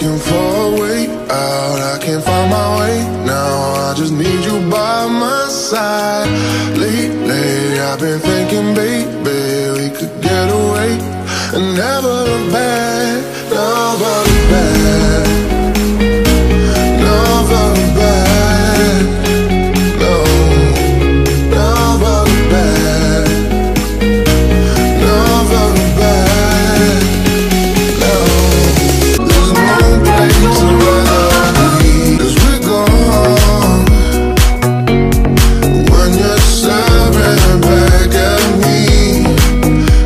looking for a way out, I can't find my way now. I just need you by my side. Lately I've been thinking, baby, we could get away and never look back, never look back, never look back, no, never look back, never look back, no. There's no place I'd rather be, 'cause we're gone when you're staring back at me,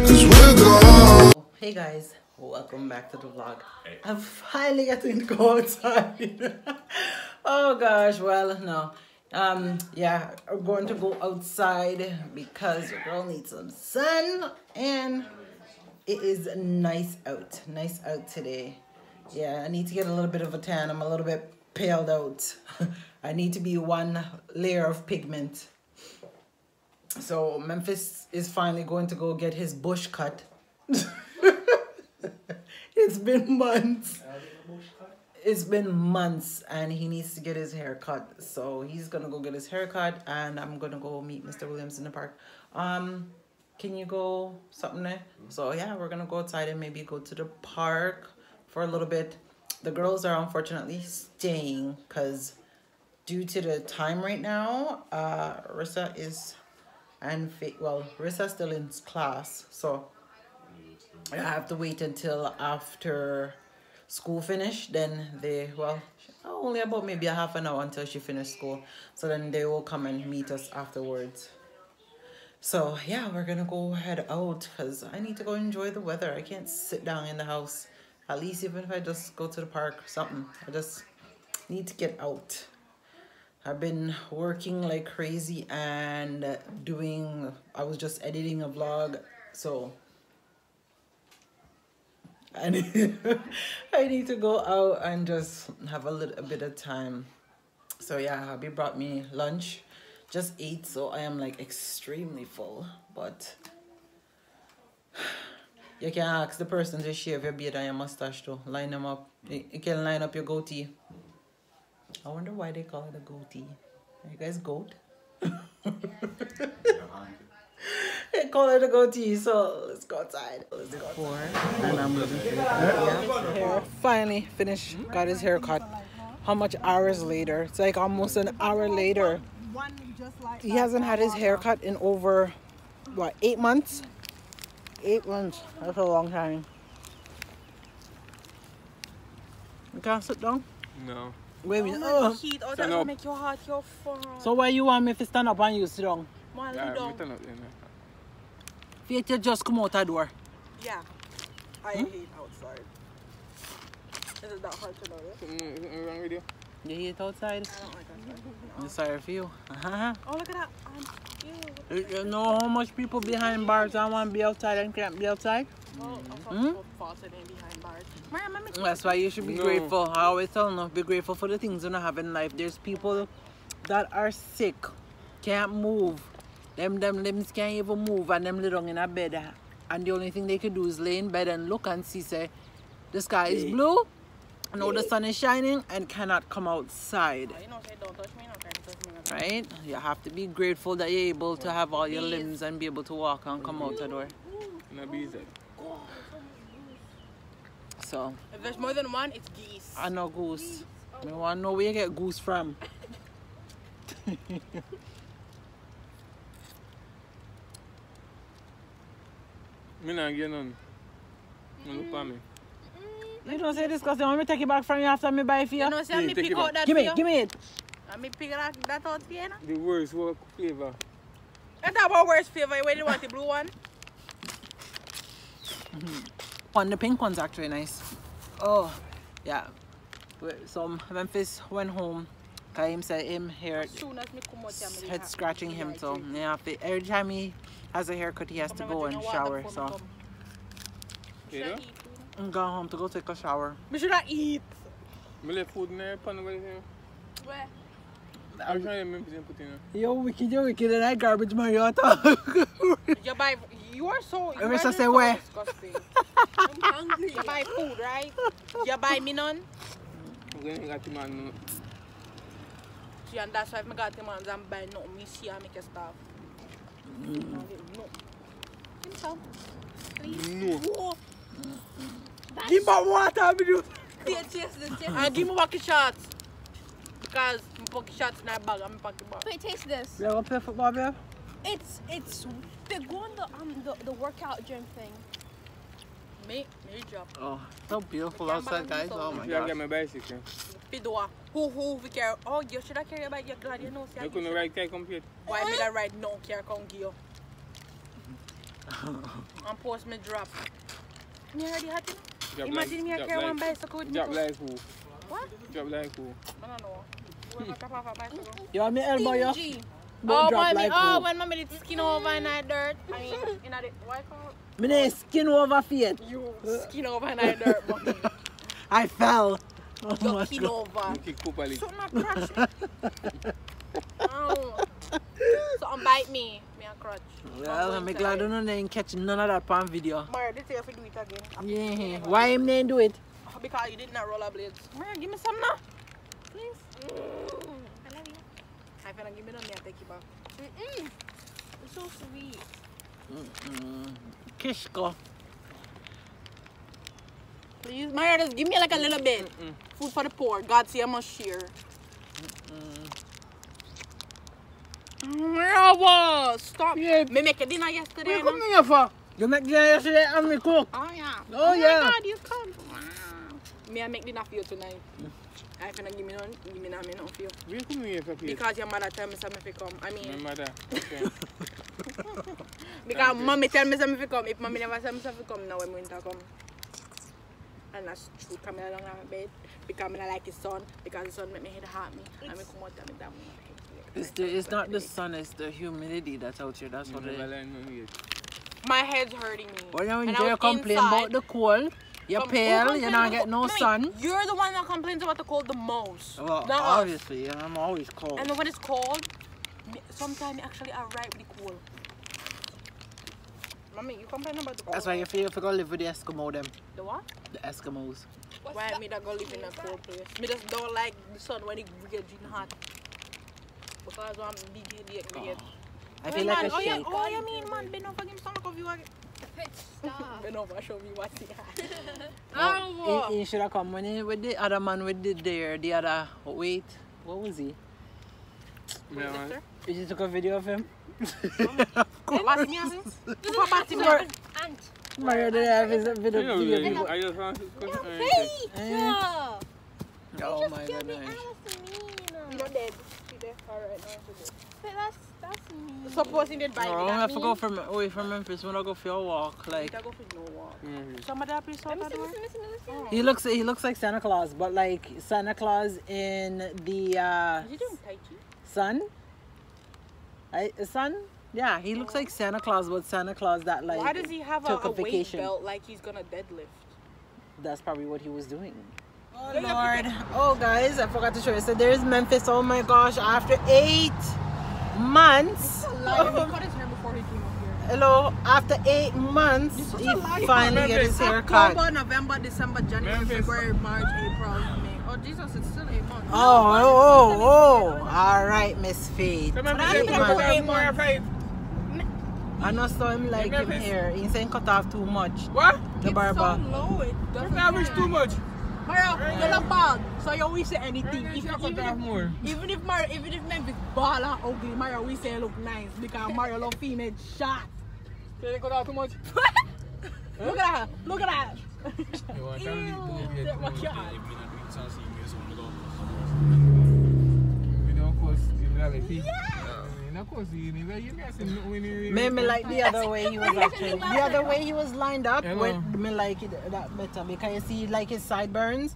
'cause we're gone. Hey guys, welcome back to the vlog. I'm finally getting to go outside. Oh gosh, well no. Yeah, I'm going to go outside because your girl needs some sun and it is nice out. Nice out today. Yeah, I need to get a little bit of a tan. I'm a little bit paled out. I need to be one layer of pigment. So Memphis is finally going to go get his bush cut. It's been months. It's been months and he needs to get his hair cut. So he's gonna go get his hair cut and I'm gonna go meet Mr. Williams in the park. Can you go something there? So yeah, we're gonna go outside and maybe go to the park for a little bit. The girls are unfortunately staying because due to the time right now, Rissa is Rissa's still in class, so I have to wait until after school finish. Then they, only about maybe a half an hour until she finished school. So then they will come and meet us afterwards. So yeah, we're gonna go head out because I need to go enjoy the weather. I can't sit down in the house. At least even if I just go to the park or something. I just need to get out. I've been working like crazy and I was just editing a vlog, so I need to go out and just have a little bit of time. So yeah, hubby brought me lunch, just ate, so I am like extremely full. But you can ask the person to shave your beard and your mustache too. Line them up. You can line up your goatee. I wonder why they call it a goatee. Are you guys goat? They call it a goatee, so let's go outside. Let's go outside. And I'm looking for hair. Finally finished, got his hair cut. How much hours later? It's like almost an hour later. He hasn't had his hair cut in over, what, 8 months? 8 months. That's a long time. You can't sit down? No. Wait a minute. Oh, heat out that make your heart your fun. So why you want me to stand up and you sit down? Man, Yeah, down. stand up there. If you just come out that door. Yeah. I hate outside. Is it that hard to know? Something wrong with you? You hate outside? I don't like outside. I'm sorry for you. Oh, look at that. You know how much people behind bars I want to be outside and can't be outside? Well, I'm faster than behind bars. That's why you should be grateful. I always tell them, be grateful for the things you don't have in life. There's people that are sick, can't move. Them limbs can't even move and them lay down in a bed. And the only thing they can do is lay in bed and look and see, say, the sky is blue, know the sun is shining and cannot come outside. You know, say, don't touch me, no, can't touch me. Right? You have to be grateful that you're able to have all your limbs and be able to walk and come out the door. No bees. So, If there's more than one, it's geese. I know goose. I want to know where you get goose from. Me not get none. No look for me. You don't say disgusting. Want me take it back from you after me buy it for you? You know, say, me take pick it out back. that Give for me, you. give me it. And me pick that out for you, no? The worst work flavor. That's about worst flavor. Where do you want the blue one? The pink one's actually nice. Oh, yeah. So Memphis went home. Cause him said him hair head scratching him, so yeah. Every time he has a haircut, he has to go and shower. So Yeah? I'm going home to go take a shower. We should not eat. Me left food in there, pan over there. Where? I'm trying to remember to put in there. Yo, wicked, and that garbage Mariota. You are so. Say where? Disgusting. I'm hungry. You buy food, right? You buy me none. I'm going to get him on now. See, and that's why I got him on and buy nothing. Me see and make a stuff. No. Himself. No. Whoa. Give me water, video. Taste. And give me bucket shots. Because my bucket shots in that bag and my pocket bag. Wait, taste this. You want to play football, babe? It's they go on the workout gym thing. Me drop. Oh, so beautiful outside, guys. Oh my You gotta god. get my bicycle. Pidua. Who we care? Oh, you should have carried your bike. You're glad you know. You couldn't ride car complete. Why me that ride no care come give you? And post me drop. Me already had to. Imagine me I carry one bicycle with me. Drop like who? What? Drop like who? I don't know. Whoever drop off a bicycle. You want me elbow you? Stingy. Don't Oh, drop mommy, like oh, who? when mommy did skin over in that dirt. I mean, in that, why call Me name skin over feet. you skin over in that dirt, mommy? I fell. Oh You my skin god. over. You kick Cooper League. So not crush. Oh. Something bite me. Me a crutch. Well, I'm glad you didn't catch none of that on video. Mario, this year if you do it again. Yeah. Why him didn't do it? Because you did not rollerblades. Mario, give me some now. Please. I love you. I finna give me them, I take you back. It's so sweet. Kishko. Please, Mario, just give me like a little bit. Food for the poor. God say I must share. Mario, stop. Yeah. Me make a dinner yesterday. Where you come here for? You make dinner yesterday and me cook. Oh yeah. Oh, yeah. My God, you come. Wow. Me I make dinner for you tonight. I finna give me none for you. Where you come here for please? Because your mother tell me something if you come. I mean, My mother. Okay. because mommy tell me something if you come. If mommy never tell me something if you come, now I'm going to come. And that's true. Come along on my bed. Because I like his son. Because his son make me head hurt me. And me come out and me damn. It's not the sun, it's the humidity that's out here. That's what it Never is. learn none yet. My head's hurting me. When you And I enjoy was complain inside. about the cold, you're pale, you don't get no sun. You're the one that complains about the cold the most. Well, not us. obviously, I'm always cold. And then when it's cold, sometimes actually I right with the cold. Mommy, you complain about the cold. That's why you feel if you go live with the Eskimo them. The what? The Eskimos. Why me that go live in a cold place? Me just don't like the sun when it get hot. Because I'm big idiot. I feel like a oh, yeah, shake. oh, you mean, man, bend over, give me some of you again. Stop. Bend over, show me what's it. Oh, he should have come when he, with the other man with the other weight. What was he? Yeah, man. You just took a video of him? What's me asking? What's batting me? Ant. Mario did have his You video. know, video. really, I just want to Yeah. Oh my goodness. You're dead. She's dead. Alright, now she's dead. But that's me. Supposing they'd buy me. I have to go from away from Memphis when I go for a walk. Like I go for no walk. Mhm. Somebody please stop that door. Listen. he looks like Santa Claus, but like Santa Claus in the Is he doing Tai Chi? sun. Sun? Yeah, he looks like Santa Claus, but Santa Claus that like Why does he have took a a weight vacation. belt like he's gonna deadlift? That's probably what he was doing. Oh Lord. Oh guys, I forgot to show you. So there's Memphis. Oh my gosh, after 8 months. He cut his hair before he came up here. Hello, after 8 months, he finally get his hair cut. October, November, December, January, Memphis. February, March, April, May. Oh Jesus, it's still 8 months. Oh. All right, Miss Faith. Come on, But I take think more I'm time, more five. I know saw him like him Memphis. hair. He saying cut off too much. What? The barber. So low, it doesn't That was too much. Mario, you look bald, so you always say anything. You should cut off more. Even if Memphis bald and ugly, Mario always say look nice because Mario love female shot. They cut off too much. Look at her, look at that. You want to tell me to do it, Ew, my God. we don't cause in reality. Of course, you Me like the other way he was actually. The other way he was lined up. Hello. With me like it that better because you see like his sideburns.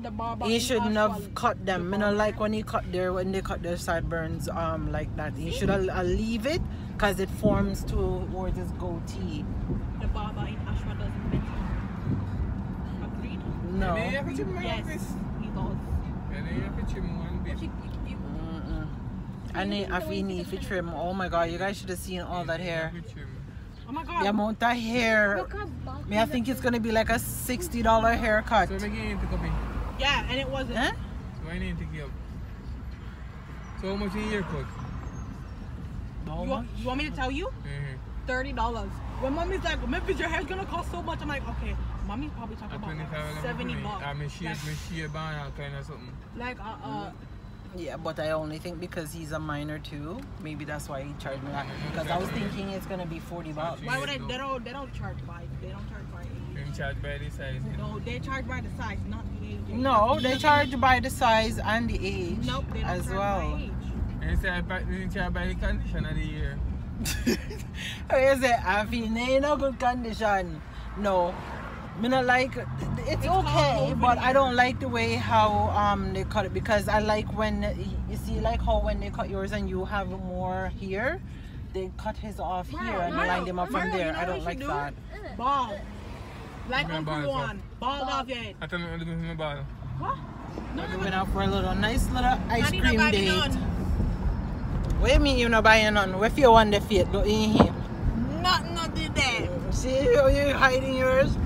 The barber He in shouldn't Ashwell. have cut them. Me not like when they cut their sideburns like that. He should have leave it because it forms towards his goatee. The barber in Ashwell doesn't mention. Agreed? No. Yes, he does. And if he need to trim, oh my god, you guys should have seen all that hair. Oh my God. The amount of hair. Look how bald. I think it's gonna be like a $60 haircut. So again, to copy. Yeah, and it wasn't. Huh? So I need to give. So how much is your cut? You want me to tell you? $30. When mommy's like, Memphis, your hair's gonna cost so much. I'm like, okay. Mommy's probably talking about like $70. I'm share banana kind of something. Like, Yeah, but I only think because he's a minor too, maybe that's why he charged me that. Because I was thinking it's gonna be $40. why would they don't charge by, they don't charge by age. Them charge by the size. No, they charge by the size, not the age. No, they charge by the size and the age. Nope, they don't as charge well. by age. And say they charge by the condition of the year. You say I feel in a good condition. No, me not like it's okay, but I don't like the way how they cut it, because I like when you see like how when they cut yours and you have more here, they cut his off here and line them up from there. You know I don't what like you that. Ball. Like Yeah, Uncle ball, Juan. Ball off your head. I thought I was going to ball. What? We went out for a nice little ice Daddy cream not buy me date. none. What do you mean you not buying none? What if you want the feet? Go in here. Nothing there. See how you hiding yours?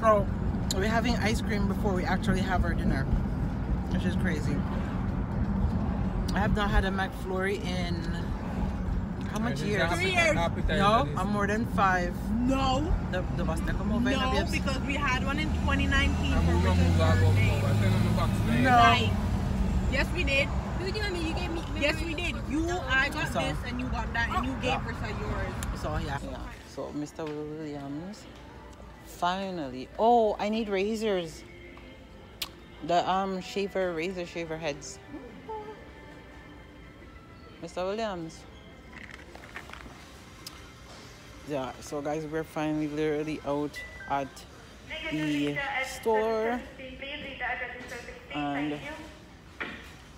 Bro, we're having ice cream before we actually have our dinner, which is crazy. I have not had a McFlurry in how much years? 3 years. No, I'm more than 5. No. The bus that come over No, in because we had one in 2019 I'm for going to Richard's move out. birthday. I tell them the box there. No. Right. Yes, we did. You gave me. Yes, we did. I got So- this and you got that, and you gave Risa yours. So yeah. So Mr. Williams, finally. Oh, I need razors. The razor shaver heads. Mr. Williams. Yeah, so guys, we're finally literally out at the store, and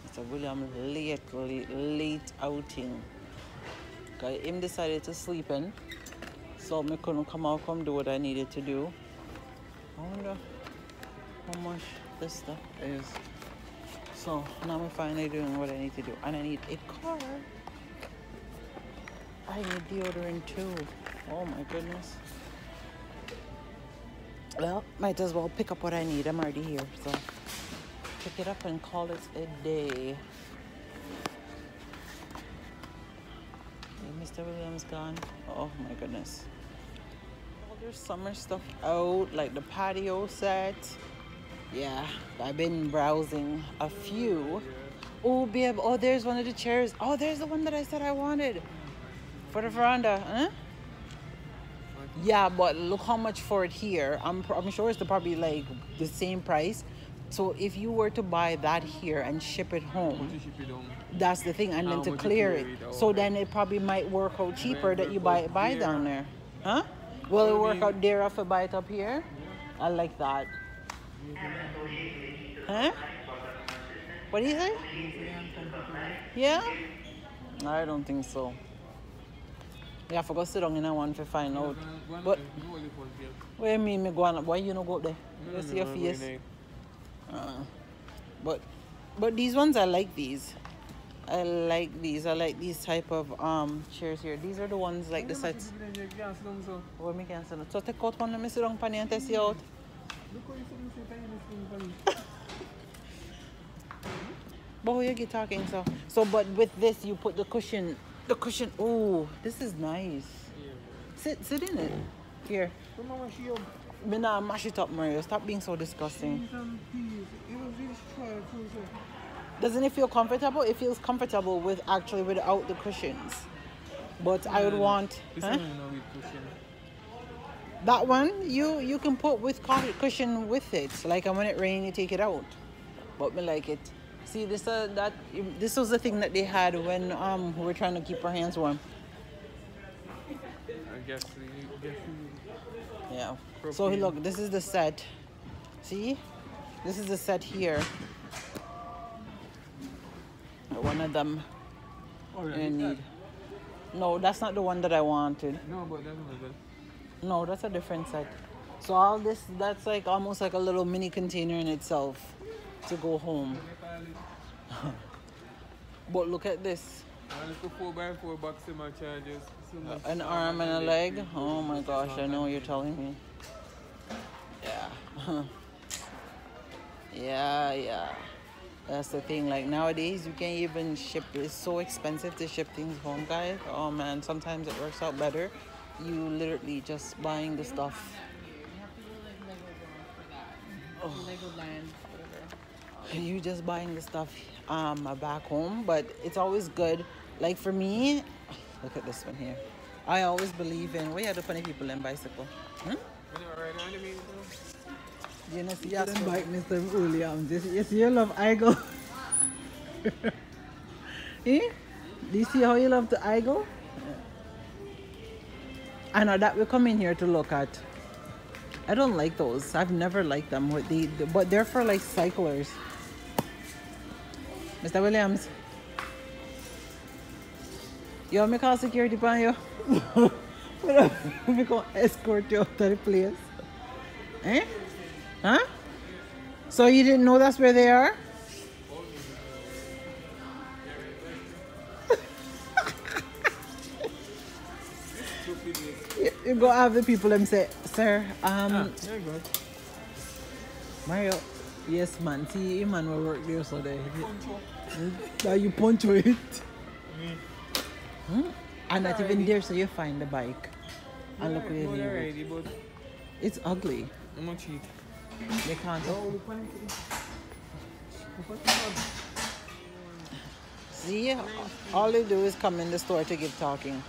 Mr. Williams late outing. Okay, him decided to sleep in, so I couldn't come do what I needed to do. I wonder how much this stuff is. So now I'm finally doing what I need to do, and I need a car. I need deodorant too. Oh my goodness. Well, might as well pick up what I need. I'm already here, so pick it up and call it a day. Mr. Williams gone. Oh my goodness. All their summer stuff out, like the patio set. Yeah, I've been browsing a few. Oh, babe. Oh, there's one of the chairs. Oh, there's the one that I said I wanted for the veranda. Huh? Yeah, but look how much for it here. I'm sure it's probably like the same price. So if you were to buy that here and ship it home, that's the thing, and then to clear it. So then it probably might work out cheaper that you buy down there. Huh? Will it work out there if I buy it up here? I like that. Huh? What do you say? Yeah? I don't think so. Yeah, I forgot to sit down in a one to find out. But what do you mean me go on? Why you not go up there? You see your face? But these ones, I like these. I like these type of chairs here. These are the ones like the sets. Where me can sit down. So take out one, let me sit down pan and test you out. But you get talking so but with this you put the cushion. Oh, this is nice. Sit in it. Here. Me nah mash it up, Mario. Stop being so disgusting. Doesn't it feel comfortable? It feels comfortable without the cushions. But I would want that one you can put with cushion with it. Like when it rains, you take it out. But me like it. See, this was the thing that they had when we were trying to keep our hands warm. I guess Yeah. So look, this is the set. See? This is the set here. One of them. Oh, yeah, I need. No, that's not the one that I wanted. No, but that's not good. No, that's a different set. So all this, that's like almost like a little mini container in itself to go home. But look at this. It's a 4x4 box in my charges. An arm and a leg. Oh my gosh, I know what you're telling me. Yeah. Yeah. That's the thing. Like nowadays, you can't even ship. It's so expensive to ship things home, guys. Oh man, sometimes it works out better. You literally just buying the stuff. You just buying the stuff back home, but it's always good. Like for me, look at this one here. I always believe in. We are the funny people in bicycle. You know, see that bike, Mr. Williams. You see, you love Igo. Eh? Do you see how you love the Igo? I know that we come in here to look at. I don't like those. I've never liked them. But they're for like cyclers. Mr. Williams, you want me to call security upon you? We can escort you out to the place. Eh? Huh? So you didn't know that's where they are? You go have the people them say, sir, Mario, yes man, see him man will work there so they that you punch with it. And not even there, so you find the bike. And look where you leave it. It's ugly. I'm not cheat. They can't. See, all they do is come in the store to keep talking.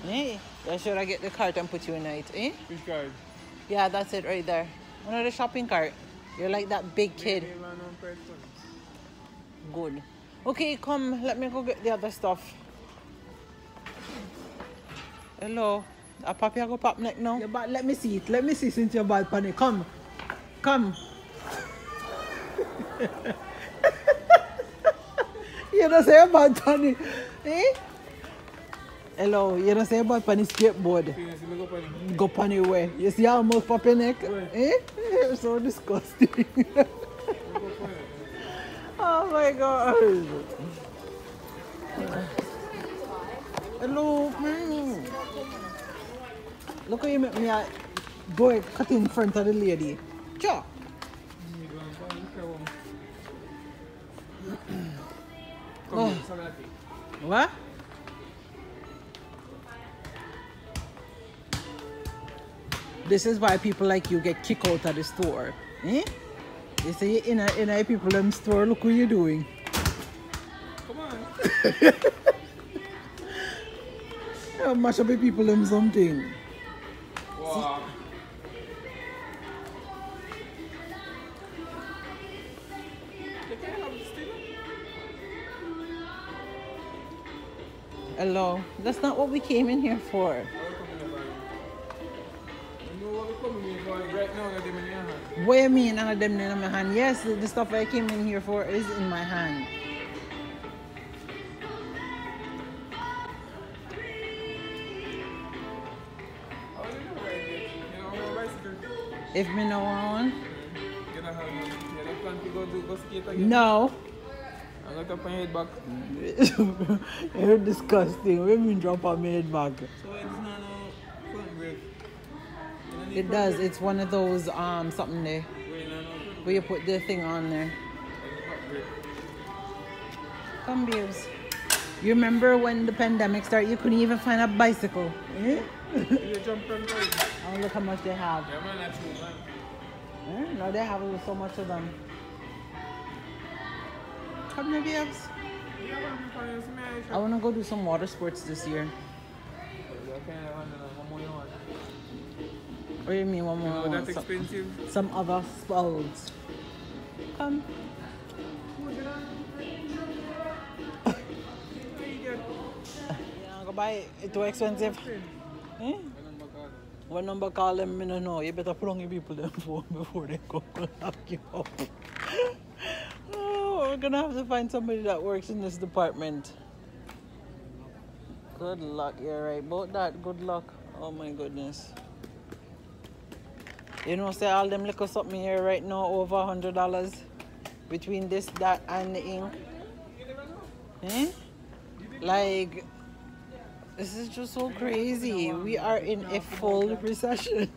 Hey, should I get the cart and put you in it, eh? Which card? Yeah, that's it right there. Another shopping cart. You're like that big kid. Good. Okay, come, let me go get the other stuff. Hello. A papi I go pop neck now? Yeah, but let me see it. Let me see since you're bad panic. Come. You don't say about panic. Eh? Hello, you don't say about panic skateboard. Go panic where? You see how much pop your neck? Eh? You're so disgusting. Oh my god. Hello. Look how you make me go cut in front of the lady. Sure. Oh. What? This is why people like you get kicked out of the store. Eh? You see in a people in store, look what you're doing. Come on. You mash up the people in something. Wow. Hello. That's not what we came in here for. Right now, they're in your hand. What do you mean I had them in my hand? Yes, the stuff I came in here for is in my hand. If me no want one? No. I got up on your head back. You're disgusting. When you drop on my head back. So it's not no front brake. It does. It's one of those something there where you put the thing on there. Come, babes. You remember when the pandemic started? You couldn't even find a bicycle. Eh? You jump from right. Oh, look how much they have. Yeah, man, that's true, man. No, they have so much of them. Come here, babes. I want to go do some water sports this year. What do you mean one more? Oh, that's expensive. Some other sports. Come. Yeah, go buy it. It's too expensive. Eh? What number call them? I don't know. You better put on your people them phone before they go lock you up. Oh, we're gonna have to find somebody that works in this department. Good luck. You're right about that. Good luck. Oh my goodness. You know, say all them little something here right now over $100 between this, that, and the ink. Eh? Like, this is just so crazy. We are in a full recession.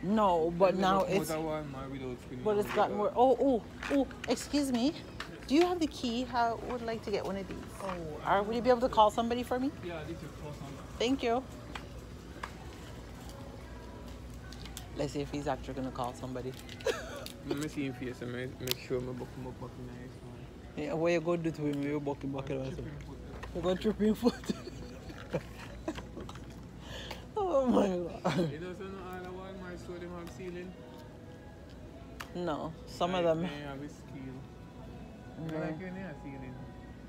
No, but now it's. Walmart without spinning. But it's gotten more. Oh, excuse me. Do you have the key? I would like to get one of these. Or would you be able to call somebody for me? Yeah, this is for some. Thank you. Let's see if he's actually gonna call somebody. Let me see him face and make sure my book him up nice one. Yeah, what you gonna do to him? You bucket also. You gonna trip him foot. Oh my god. You don't know all the Walmart store them have ceiling? No, some of them. They have a scale. Yeah. Like when they have ceiling.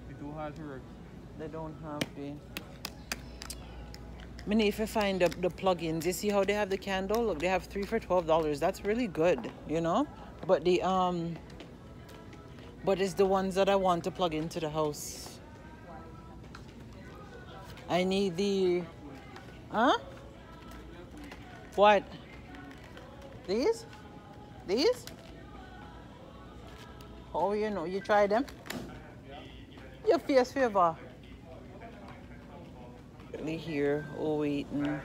It's too hard to work. They don't have the. I mean, if you find the plugins, you see how they have the candle? Look, they have 3 for $12. That's really good, you know? But the but it's the ones that I want to plug into the house. I need the What? These? These? Oh, you know, you try them? Your face favor. Really here, waiting.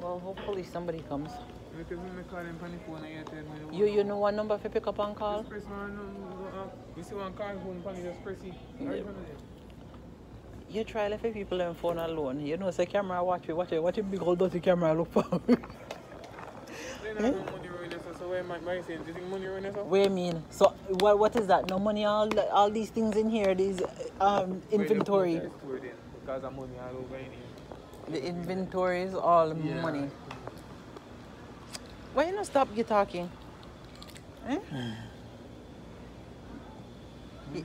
Well, hopefully somebody comes. You know what number to pick up and call? Just press one number. You see one call phone, just press it. Yeah. You try left people on phone alone. You know, say camera watch a big old dirty camera look for. What do you mean? So what is that? No money, all these things in here, these inventory. Because of money all over in here. The inventory is all money. Why you not stop you talking? Eh?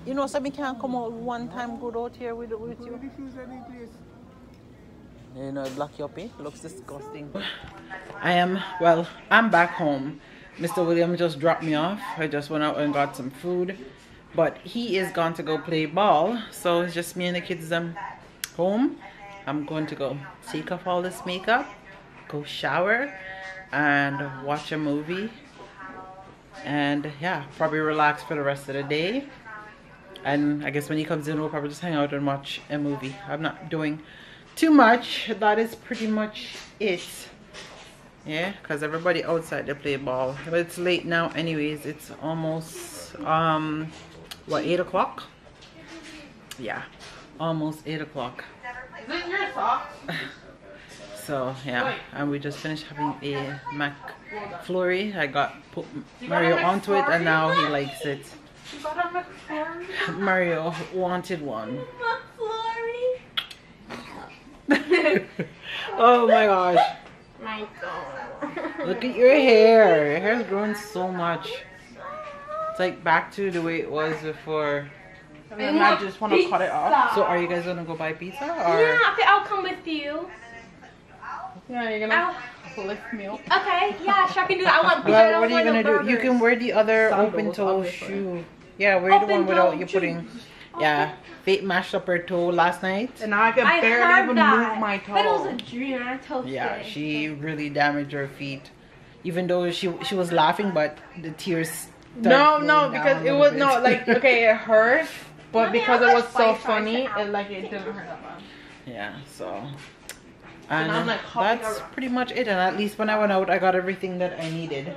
You know, somebody can't come out one time good out here with you. You know, block you up, eh? Looks disgusting. I'm back home. Mr. William just dropped me off. I just went out and got some food. But he is gone to go play ball. So it's just me and the kids home. I'm going to go take off all this makeup, go shower, and watch a movie. And yeah, probably relax for the rest of the day. And I guess when he comes in, we'll probably just hang out and watch a movie. I'm not doing too much. That is pretty much it. Yeah, because everybody outside they play ball. But it's late now anyways. It's almost, what, 8 o'clock? Yeah, almost 8 o'clock. Is it your socks? So yeah, and we just finished having a McFlurry. I put Mario onto it and now he likes it. You got a McFlurry? Mario wanted one. McFlurry. Oh my gosh. My God. Look at your hair. Your hair's grown so much. It's like back to the way it was before. And I just want to cut it off. So are you guys gonna go buy pizza? Or? Yeah, okay, I'll come with you. Yeah, you're gonna lift me up. Okay, yeah, sure, I can do that. I want pizza. Well, what are you gonna do? You can wear the other open toe shoe. Yeah, wear the one without you putting. Yeah, Fate mashed up her toe last night. And now I can barely even move my toe. But it was a dream, and I told you. Yeah, she really damaged her feet. Even though she was laughing, but the tears. No, because it was not like okay, it hurt, but because it was so funny, it didn't hurt that much. Yeah, so. And that's pretty much it. And at least when I went out, I got everything that I needed.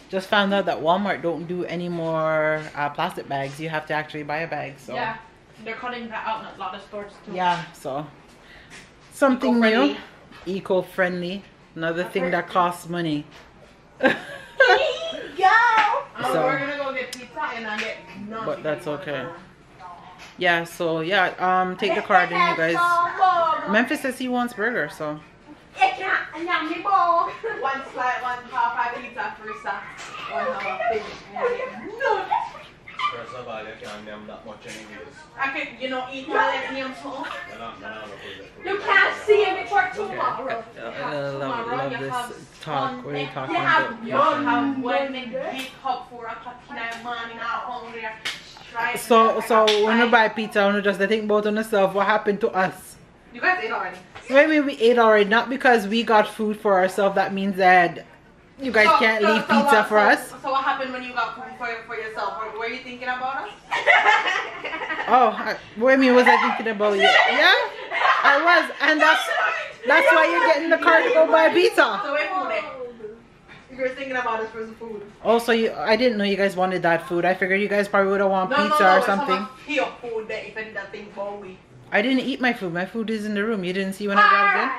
Just found out that Walmart don't do any more plastic bags. You have to actually buy a bag. So yeah, they're cutting that out in a lot of stores too. Yeah, so something new, eco-friendly. Another thing that costs money. Go. So, we're gonna go get pizza and I get nothing. But that's okay. Yeah, so yeah, take the card in, you guys. Memphis says he wants burger, so. One slice, one half a pizza, three sacks, one half a fish. First of all, you can't name that much anyways. I could, eat my name too. You can't see it before tomorrow. I love this talk. What are you talking You about? have one big cup for a cup in the morning, I'm hungry. So when we buy pizza, we just think about on ourselves. What happened to us? You guys ate already. Maybe we ate already. Not because we got food for ourselves. That means that you guys can't leave pizza for us. So what happened when you got food for yourself? Were you thinking about us? Oh, what do you mean? Was I thinking about you? Yeah, I was, and that's That's why you're getting the car to go buy pizza. So wait for it. If you're thinking about us for the food. Oh, so I didn't know you guys wanted that food. I figured you guys probably would have want pizza or something. Your food that if anything about we. I didn't eat my food. My food is in the room. You didn't see when I brought it in?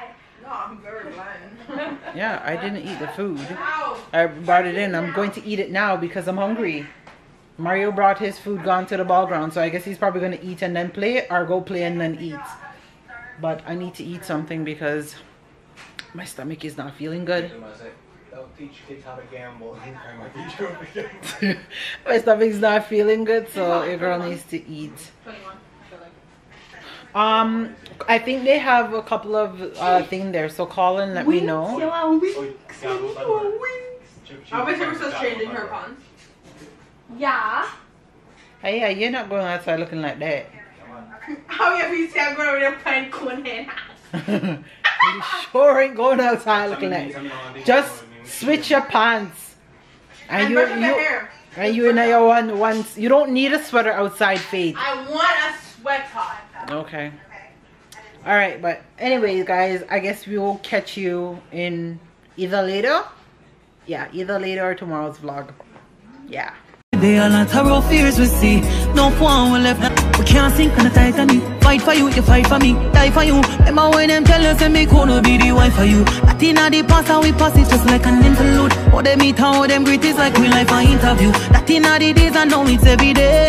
No, I'm very blind. Yeah, I didn't eat the food. I brought it in. I'm going to eat it now because I'm hungry. Mario brought his food gone to the ball ground, so I guess he's probably going to eat and then play, or go play and then eat. But I need to eat something because my stomach is not feeling good. Don't teach kids how to gamble. My stomach's not feeling good, so your girl needs to eat. I think they have a couple of things there, so call and let me know. I wish I was just changing her pants. Yeah. Hey, yeah, you're not going outside looking like that. How you you see I'm going over there playing cone head? You sure ain't going outside looking like that. Just switch your pants. And you in your one. You don't need a sweater outside, Faith. I want a sweater. Okay. All right, but anyways, guys, I guess we will catch you in either later. Yeah, either later or tomorrow's vlog. Yeah. They are not our fears we see. No one will left. We can't sink on the Titanic. Fight for you, you fight for me. Die for you. Remember when them tell us that me gonna be the wife for you. That in the past how we pass it just like an interlude. How they meet, how them greet is like real life an interview. That in the days and now it's every day.